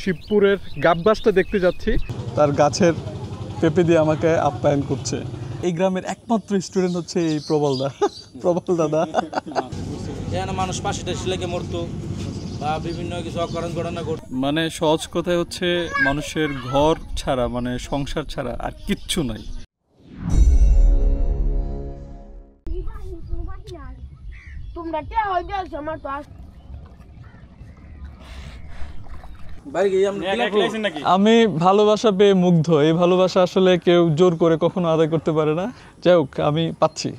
শিবপুরের গাব গাছটা দেখতে যাচ্ছি, তার গাছের পেঁপে দিয়ে আমাকে আপ্যায়ন করছে। এই গ্রামের একমাত্র স্টুডেন্ট হচ্ছে এই প্রবল দাদা। মানুষ পাশে লেগে মরতো বা বিভিন্ন কিছু অকারণ ঘটনা ঘটতো। মানে সহজ কথায় হচ্ছে মানুষের ঘর ছাড়া, মানে সংসার ছাড়া আর কিচ্ছু নাই। আমি ভালোবাসা পেয়ে মুগ্ধ। এই ভালোবাসা আসলে কেউ জোর করে কখনো আদায় করতে পারে না। যাই হোক, আমি পাচ্ছি।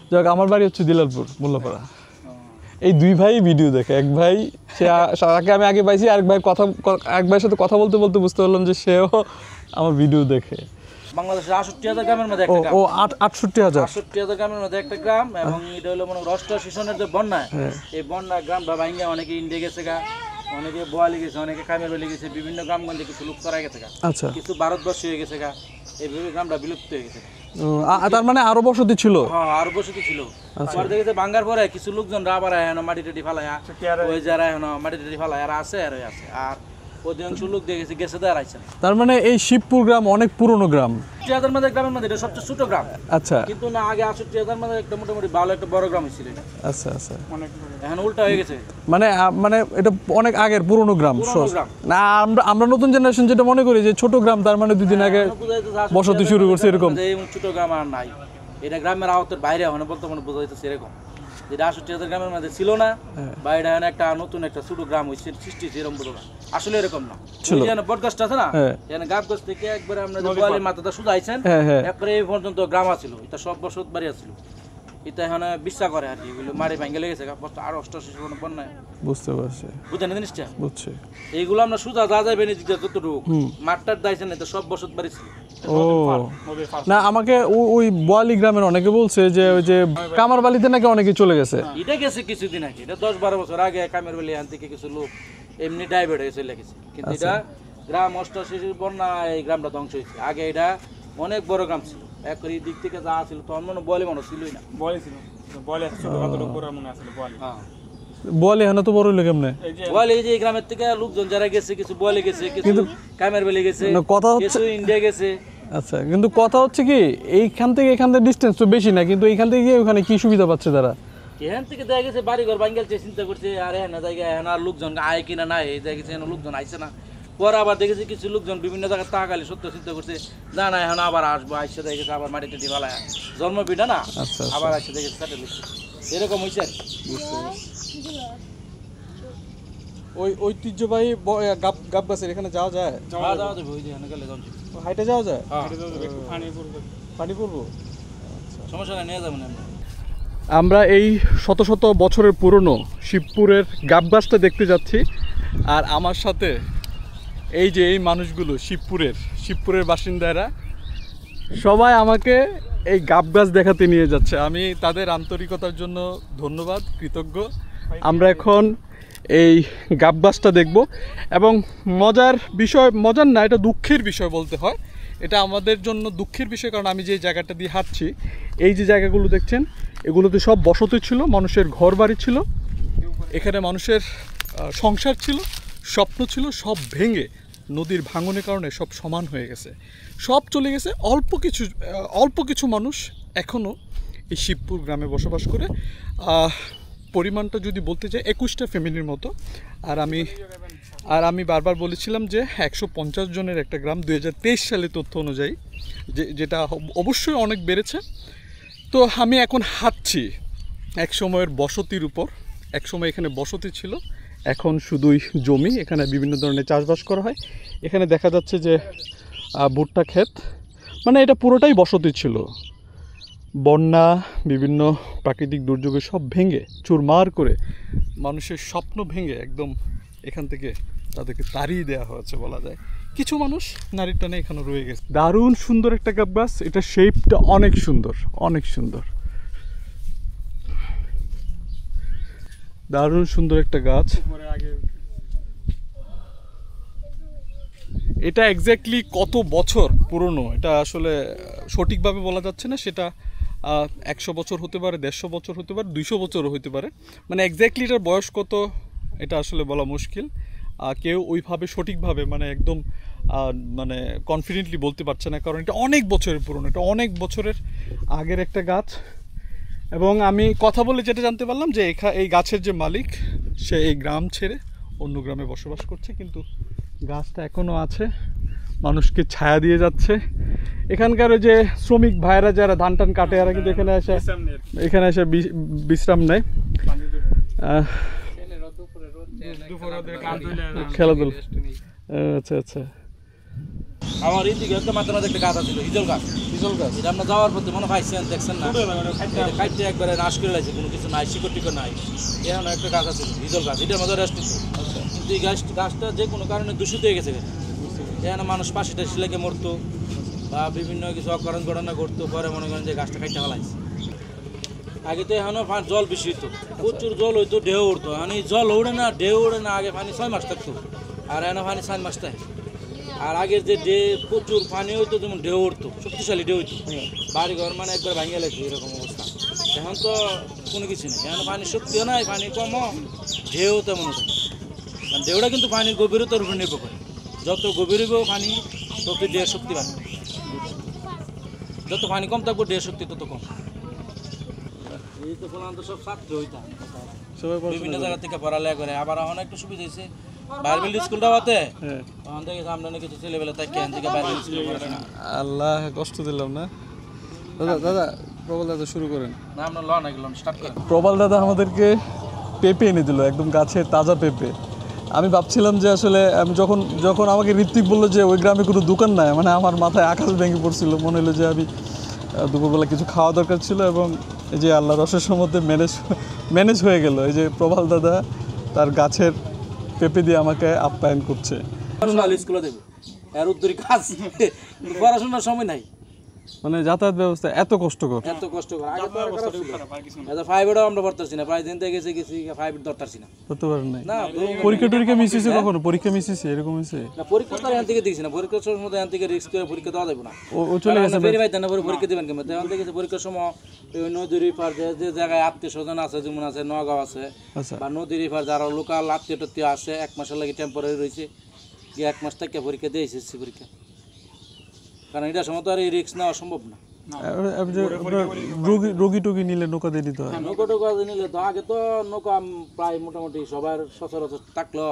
যাই হোক, আমার বাড়ি হচ্ছে দিলালপুর মোল্লাপাড়া। এই দুই ভাই ভিডিও দেখে, এক ভাই তাকে আমি আগে পাইছি, এক ভাইয়ের সাথে কথা বলতে বলতে বুঝতে পারলাম যে সেও আমার ভিডিও দেখে। বাংলাদেশের 68,000 গ্রামের মধ্যে একটা গ্রাম। 68,000 গ্রামের মধ্যে একটা গ্রাম। এবং এটা হলো মনে রাষ্ট্র শাসনের যে বন্যা, এই বন্যা গ্রাম বা ভাঙ্গা অনেকে ইন্ডিয়া গেছে গা, অনেকে বোয়ালি গেছে, অনেকে কামের বালি গেছে, বিভিন্ন গ্রামগঞ্জে কিছু লোক চড়াই গেছে গা, কিছু ভারতবর্ষ হয়ে গেছে গা, এইভাবে গ্রামটা বিলুপ্ত হয়ে গেছে। তার মানে আরো বসতি ছিল? হ্যাঁ, আরো বসতি ছিল। পরে দেখেছে ভাঙ্গার পরে কিছু লোকজন আবার এখন মাটি টাটি ফালায়, ওই যারা এখন মাটি টাটি ফালায় আর আছে আর আছে, আর অধিকাংশ লোক দেখেছে গেছে দাঁড়াইছে। তার মানে এই শিবপুর গ্রাম অনেক পুরনো গ্রাম। 68,000 মধ্যে গ্রামের মধ্যে এটা সবচেয়ে ছোট গ্রাম। আচ্ছা, কিন্তু না, আগে 68,000 মধ্যে একটা মোটামুটি ভালো একটা বড় গ্রাম ছিল। আচ্ছা আচ্ছা, এখন উল্টা হয়ে গেছে। মানে এটা অনেক আগের পুরনো গ্রাম না। আমরা নতুন জেনারেশন যেটা মনে করি যে ছোট গ্রাম, তার মানে দুদিন আগে বসতি শুরু করছে এরকম। ছোট গ্রাম আর নাই, এটা গ্রামের আওতার বাইরে এখন বর্তমানে বোঝা যাইতেছে এরকম, যেটা 68,000 গ্রামের মধ্যে ছিল না, বা এটা একটা নতুন একটা ছোট গ্রাম হয়েছে সৃষ্টি হয়েছে, এরকম বোঝা না। আসলে এরকম না। বটগাছটা আছে না, গাব গাছ থেকে একবারে আমরা বোয়ালির মাথাটা সুদাইছেন, একবারে এই পর্যন্ত গ্রাম আছিল, এটা সব বসত বাড়ি আছিল। এটা এখন বিশ্বাস করে আর কি, এগুলো মারি ভাঙ্গে লেগেছে আর 88 বন্যায়। বুঝতে পারছি, বুঝছেন জিনিসটা? বুঝছি। এইগুলো আমরা সুদা যা যাবে যতটুকু মাঠটার দাইছেন, এটা সব বসত বাড়ি ছিল। না, আমাকে ওই বোয়ালি গ্রামের অনেকে বলছে যে ওই যে কামার বালিতে নাকি অনেকে চলে গেছে। এটা গেছে কিছুদিন আগে, এটা 10-12 বছর আগে কামের বালি এখান থেকে কিছু লোক এমনি ডাইভার্ট হয়ে চলে গেছে। কিন্তু এটা গ্রাম 88 বন্যা এই গ্রামটা ধ্বংস হয়েছে। আগে এটা অনেক বড় গ্রাম ছিল, একবার এই দিক থেকে যা ছিল তখন মনে বলে মানুষ ছিলই না। বলে ছিল, বলে বলে হ্যাঁ, তো বড় হইলো কেমনে? বলে এই যে এই গ্রামের থেকে লোকজন যারা গেছে, কিছু বলে গেছে, কিছু কামের বালি গেছে, কিছু ইন্ডিয়া গেছে। আচ্ছা, কিন্তু কথা হচ্ছে কি, এইখান থেকে এখান থেকে ডিস্টেন্স তো বেশি না, কিন্তু এইখান থেকে গিয়ে ওখানে কি সুবিধা পাচ্ছে তারা? এখান থেকে দেখা গেছে বাড়ি ঘর ভাঙ্গেলছে, চিন্তা করছে আর না জায়গায় এখন আর লোকজন আয় কিনা নাই, এই দেখেছে লোকজন আইছে না। পরে আবার দেখেছি কিছু লোকজন বিভিন্ন জায়গায় তাকালে সত্য চিন্তা করছে না না এখন আবার আসবো, আইসে দেখেছে আবার মাটিতে ঢিবালায় জন্মপিঠা না, আবার আসছে দেখেছে সেটেল হচ্ছে, এরকম হয়েছে। ওই ঐতিহ্যবাহী গাব গাছের এখানে যাওয়া যায়? হাইটে যাওয়া যায়? পানি পড়বো? সমস্যা নেই, নিয়ে যাবেন। আমরা এই শত শত বছরের পুরনো শিবপুরের গাব গাছটা দেখতে যাচ্ছি, আর আমার সাথে এই যে এই মানুষগুলো শিবপুরের বাসিন্দারা সবাই আমাকে এই গাব গাছ দেখাতে নিয়ে যাচ্ছে। আমি তাদের আন্তরিকতার জন্য ধন্যবাদ, কৃতজ্ঞ। আমরা এখন এই গাব গাছটা দেখব, এবং মজার না, এটা দুঃখের বিষয় বলতে হয়। এটা আমাদের জন্য দুঃখের বিষয়, কারণ আমি যে জায়গাটা দিয়ে হাঁটছি, এই যে জায়গাগুলো দেখছেন, এগুলোতে সব বসতি ছিল, মানুষের ঘর বাড়ি ছিল, এখানে মানুষের সংসার ছিল, স্বপ্ন ছিল, সব ভেঙে নদীর ভাঙনের কারণে সব সমান হয়ে গেছে, সব চলে গেছে। অল্প কিছু মানুষ এখনও এই শিবপুর গ্রামে বসবাস করে। পরিমাণটা যদি বলতে চাই 21টা ফ্যামিলির মতো। আর আমি বারবার বলেছিলাম যে 150 জনের একটা গ্রাম 2023 সালের তথ্য অনুযায়ী, যেটা অবশ্যই অনেক বেড়েছে। তো আমি এখন হাঁটছি এক সময়ের বসতির উপর। এক সময় এখানে বসতি ছিল, এখন শুধুই জমি, এখানে বিভিন্ন ধরনের চাষবাস করা হয়। এখানে দেখা যাচ্ছে যে ভুট্টা ক্ষেত, মানে এটা পুরোটাই বসতি ছিল। বন্যা, বিভিন্ন প্রাকৃতিক দুর্যোগে সব ভেঙে চুরমার করে, মানুষের স্বপ্ন ভেঙে একদম এখান থেকে তাদেরকে তাড়িয়ে দেওয়া হয়েছে বলা যায়। কিছু মানুষ নারীর টানে এখানে রয়ে গেছে। দারুণ সুন্দর একটা গাব গাছ, এটা শেপটা অনেক সুন্দর, অনেক সুন্দর, দারুণ সুন্দর একটা গাছ। এটা এক্স্যাক্টলি কত বছর পুরনো এটা আসলে সঠিকভাবে বলা যাচ্ছে না। সেটা 100 বছর হতে পারে, 150 বছর হতে পারে, 200 বছরও হতে পারে। মানে এক্স্যাক্টলি এটার বয়স কত এটা আসলে বলা মুশকিল। কেউ ওইভাবে সঠিকভাবে মানে একদম মানে কনফিডেন্টলি বলতে পারছে না, কারণ এটা অনেক বছরের পুরনো, এটা অনেক বছরের আগের একটা গাছ। এবং আমি কথা বলে যেটা জানতে পারলাম যে এই গাছের যে মালিক সে এই গ্রাম ছেড়ে অন্য গ্রামে বসবাস করছে, কিন্তু গাছটা এখনও আছে, মানুষকে ছায়া দিয়ে যাচ্ছে। এখানকার ওই যে শ্রমিক ভাইরা যারা ধান টান কাটে এরা কিন্তু এখানে এসে বিশ্রাম নেয়, খেলাধুলা। আচ্ছা আচ্ছা। আমার এইদিকে একটা মাত্র একটা গাছ আছিল, হিজল গাছ। এটা আমরা যাওয়ার পথে মনে পাইছেন, দেখছেন না, খাইতে একবারে নাশ করে লাগছে, কোনো কিছু নাই, শিকড় টিকড় নাই। এখন একটা গাছ আছে হিজল গাছ, এটার মধ্যে রেস্ট। কিন্তু এই গাছটা যে কোনো কারণে দূষিত হয়ে গেছে। এখানে মানুষ পাশে টাশি লেগে মরতো বা বিভিন্ন কিছু অকারণ ঘটনা ঘটতো, পরে মনে করেন যে গাছটা খাইতে ফেলাইছে। আগে তো এখনও জল বেশি হইতো, প্রচুর জল হইতো, ঢেউ উঠতো। এখন এই জল উড়ে না, ঢেউ উড়ে না। আগে পানি 6 মাস থাকতো, আর এখন পানি 4 মাস থাকে। আর আগের যে প্রচুর পানি হইতো, যেমন ঢেউ উঠতো, শক্তিশালী ঢেউ হইতো, বাড়ি ঘর মানে একবার ভাঙিয়ে লাগছে, এরকম অবস্থা। এখন তো কোনো কিছু নেই, এখন পানির শক্তিও নাই, পানি কমও, ঢেউ তেমন ওঠে। কারণ ঢেউটা কিন্তু পানির গভীরতার উপর নির্ভর করে, যত গভীর হইব পানি তত ঢেউ শক্তি বাড়বে, যত পানি কম থাকবো ঢেউ শক্তি তত কম। এই তো তো সব ছাত্র হইতাম, বিভিন্ন জায়গা থেকে পড়ালেখা করে। আবার এখন একটু সুবিধা হয়েছে, বাইবেল স্কুলটা হতে তখন থেকে সামনে কিছু ছেলেবেলা তাই কেন থেকে বাইবেল স্কুলে পড়াশোনা। আল্লাহ কষ্ট দিলাম না দাদা। প্রবল দাদা শুরু করেন না, আমরা লন এগুলো স্টার্ট করেন। প্রবল দাদা আমাদেরকে পেঁপে এনে দিল, একদম গাছের তাজা পেঁপে। আমি ভাবছিলাম যে আসলে আমি যখন আমাকে ঋত্বিক বললো যে ওই গ্রামে কোনো দোকান নাই, মানে আমার মাথায় আকাশ ভেঙে পড়ছিল। মনে হলো যে আমি দুপুরবেলা কিছু খাওয়া দরকার ছিল, এবং এই যে আল্লাহ রসের মধ্যে ম্যানেজ হয়ে গেল। এই যে প্রবল দাদা তার গাছের পেঁপে দিয়ে আমাকে আপ্যায়ন করছে। স্কুলে দেবে এর উত্তরই কাজ, পড়াশোনার সময় নাই, মানে যাতায়াত ব্যবস্থা এত কষ্টকর। এত কষ্ট করে। আগে তো খারাপ ছিল, এটা 5 আমরা পড়তাছি না, প্রায় দিন থেকে গেছি 5 ধরতাছি না, করতে পারেন নাই। না পরীক্ষা মিস হয়েছে কখনো? পরীক্ষা মিস হয়েছে এরকম হয়েছে না, পরীক্ষা তো এখান থেকে দিয়েছি না, পরীক্ষার সময় এখান থেকে রিস্ক করে পরীক্ষা দেওয়া যাবে না। ও চলে গেছে বেরিয়ে পাইতেন না, পরীক্ষা দেবেন কেমন? এখান থেকে পরীক্ষার সময় নদীর পার যে জায়গায় আত্মীয় স্বজন আছে, যেমন আছে নগাঁও আছে, আচ্ছা বা নদীর পার যারা লোকাল আত্মীয় টাত্মীয় আছে, 1 মাসের লাগে টেম্পোরারি রয়েছে, গিয়ে 1 মাস থেকে পরীক্ষা দিয়ে এসেছি পরীক্ষা। কারণ এটার সময় তো আর এই রিস্ক নেওয়া সম্ভব না। রোগী টোগী নিলে নৌকা দিয়ে দিতে হয়। নৌকা টোকা নিলে তো আগে তো নৌকা প্রায় মোটামুটি সবার সচরাচর থাকলো,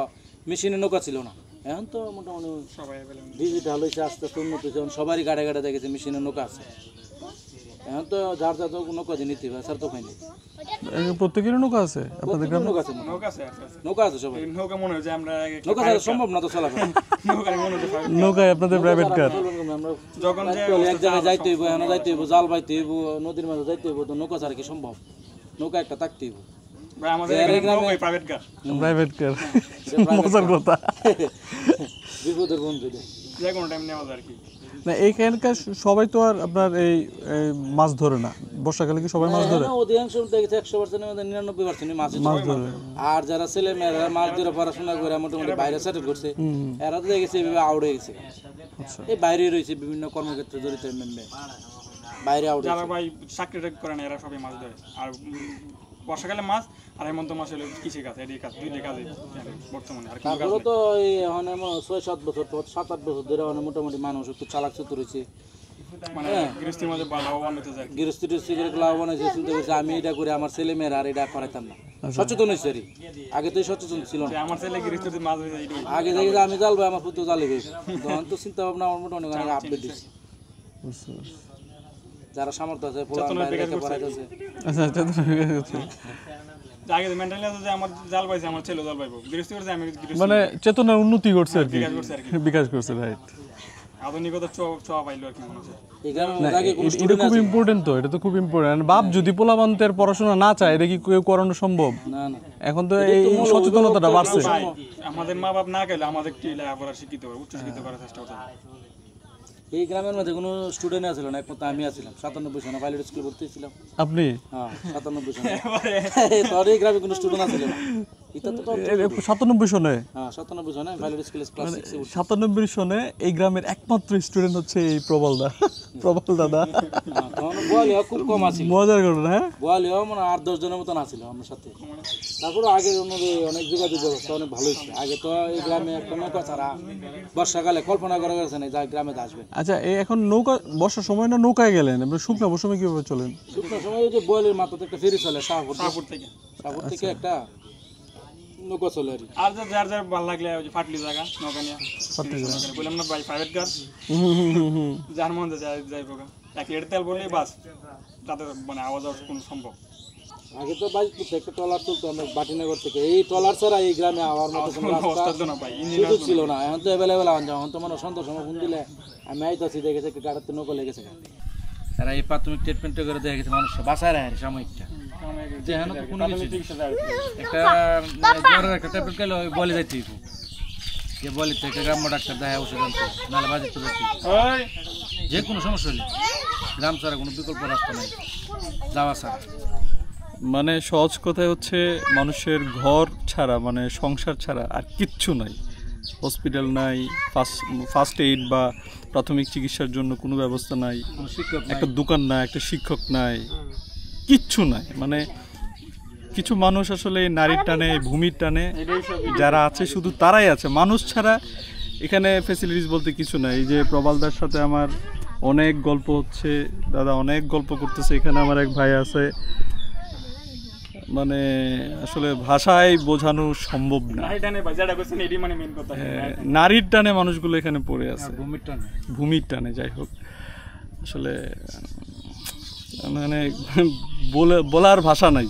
মেশিনে নৌকা ছিল না। এখন তো মোটামুটি ডিজিটাল হয়েছে, আস্তে আস্তে উন্নত হয়েছে, সবারই গাড়ে গাড়ে দেখেছে মেশিনের নৌকা আছে। এখন তো যার যা তো নৌকা দিয়ে নিতে হবে, স্যার তো খাইনি। প্রত্যেকেরই নৌকা আছে আপনাদের গ্রামে? নৌকা আছে সবাই, নৌকা ছাড়া সম্ভব না তো চলাফেরা। নৌকায় আপনাদের প্রাইভেট কার? এক জায়গায় যাইতে হইব, এখানে যাইতে হইব, জাল বাইতে হইব, নদীর মাঝে যাইতে হইব, তো নৌকা ছাড়া কি সম্ভব? নৌকা একটা থাকতে হইব। প্রাইভেট কার, মজার কথা। বিপদের বন্ধু না, এইখানকার সবাই তো আর আপনার এই মাছ ধরে না। বর্ষাকালে কি সবাই মাছ ধরে? অধিকাংশ দেখেছে 100%-এর মধ্যে 99% মাছ ধরে। আর যারা ছেলে মেয়েরা মাছ ধরে পড়াশোনা করে মোটামুটি বাইরে সেটেল করছে, এরা তো দেখেছে এইভাবে আউট হয়ে গেছে। এই বাইরে রয়েছে বিভিন্ন কর্মক্ষেত্রে জড়িত বাইরে আউট যারা ভাই চাকরি করে না, এরা সবাই মাছ ধরে। আর বর্ষাকালে মাছ, আর হেমন্ত মাস হলে কৃষি কাজ, এই কাজ দুইটা কাজে বর্তমানে। আর তারপরে তো এই এখন 6-7 বছর 7-8 বছর ধরে মোটামুটি মানুষ একটু চালাক চতুর হয়েছে, মানে গৃহস্থির মধ্যে লাভবান হতে যায়, গৃহস্থী করে লাভবান হয়েছে। চিন্তা করছে আমি এটা করে আমার ছেলে মেয়েরা আর এটা করাইতাম না, সচেতন হয়েছে। আগে তো সচেতন ছিল না, আমার ছেলে গৃহস্থিতে মাছ হয়ে যায়। আগে দেখে আমি জ্বালবো, আমার পুত্র জ্বালিবে, তখন তো চিন্তা ভাবনা আমার মোটামুটি অনেক আপডেট দিচ্ছে। যারা সামর্থ্য আছে পড়াইতেছে, আগে মেন্টালি আছে যে আমার জাল পাইছে, আমার ছেলে জাল পাইবো, গৃহস্থী করছে আমি, মানে চেতনার উন্নতি করছে আর কি, বিকাশ করছে। রাইট, আধুনিকতা ছোঁয়া পাইলো আর কি মনে হচ্ছে। এটা খুব ইম্পর্টেন্ট, তো এটা তো খুব ইম্পর্টেন্ট। বাপ যদি পোলাবান্তের পড়াশোনা না চায়, এটা কি কেউ করানো সম্ভব? না না, এখন তো এই সচেতনতাটা বাড়ছে। আমাদের মা বাপ না গেলে আমাদের কি লেখাপড়া শিক্ষিত করে, উচ্চ শিক্ষিত করার চেষ্টা করতে হবে। এই গ্রামের মধ্যে কোনো স্টুডেন্ট আছিল না, একমাত্র আমি আছিলাম। 97 সনে পাইলট স্কুলে ভর্তি ছিলাম। আপনি? হ্যাঁ, 97 সনে। তোর এই গ্রামে কোনো স্টুডেন্ট আছিল না, এটা তো 97 সনে হ্যাঁ 97 জনে ভাইলেট স্কুল ক্লাস 6 এ 97 সনে এই গ্রামের একমাত্র স্টুডেন্ট হচ্ছে এই প্রবল দাদা তখন বলে খুব কম আছে মজার ঘটনা। হ্যাঁ বলে মানে 8-10 জনের মতন আছিল আমার সাথে। তারপরে আগের অনুযায়ী অনেক যোগাযোগ ব্যবস্থা অনেক ভালো হয়েছে। আগে তো এই গ্রামে একটা নৌকা ছাড়া বর্ষাকালে কল্পনা করা গেছে না যা গ্রামে আসবে। আচ্ছা এই এখন নৌকা বর্ষার সময় না নৌকায় গেলেন, শুকনো মৌসুমে কিভাবে চলেন? শুকনো সময় ওই যে বলের মাথাতে একটা ফেরি চলে শাহপুর থেকে একটা নৌকা চলে আর কি। আর যার যার ভালো লাগলে ওই যে ফাটলি জায়গা নৌকা নিয়ে বললাম না ভাই প্রাইভেট কার যার মন যাই পোকা 1 লিটার তেল বললেই বাস তাতে মানে আওয়াজ কোনো সম্ভব। আগে তো বাইক একটা ট্রলার চলতো আমরা বাটিনগর থেকে, এই ট্রলার ছাড়া এই গ্রামে আওয়ার মতো কোনো রাস্তা সুযোগ ছিল না। এখন তো অ্যাভেলেবেল আন যাও, এখন তো মানে সন্ধ্যা সময় ফোন দিলে আমি আইতাছি দেখেছে গাড়িতে নৌকা লেগেছে। এরা এই প্রাথমিক ট্রিটমেন্ট করে দেখা গেছে মানুষ বাঁচায় রাখে সাময়িকটা যেখানে তো কোনো কিছু একটা জ্বরের একটা ট্যাবলেট খেলে বলে যাইতে যে বলি তো একটা গ্রাম্য ডাক্তার দেখা ওষুধ আনতে নাহলে বাজে তো যে কোনো সমস্যা হলে গ্রাম ছাড়া কোনো বিকল্প রাস্তা নেই যাওয়া ছাড়া। মানে সহজ কথায় হচ্ছে মানুষের ঘর ছাড়া মানে সংসার ছাড়া আর কিচ্ছু নাই। হসপিটাল নাই, ফার্স্ট এইড বা প্রাথমিক চিকিৎসার জন্য কোনো ব্যবস্থা নাই, একটা দোকান নাই, একটা শিক্ষক নাই, কিচ্ছু নাই। মানে কিছু মানুষ আসলে নারীর টানে ভূমির টানে যারা আছে শুধু তারাই আছে, মানুষ ছাড়া এখানে ফ্যাসিলিটিস বলতে কিছু নাই। এই যে প্রবালদার সাথে আমার অনেক গল্প হচ্ছে, দাদা অনেক গল্প করতেছে, এখানে আমার এক ভাই আছে, মানে আসলে ভাষায় বোঝানো সম্ভব না। নারীর টানে মানুষগুলো এখানে পড়ে আছে, ভূমির টানে। যাই হোক আসলে মানে বলার ভাষা নাই।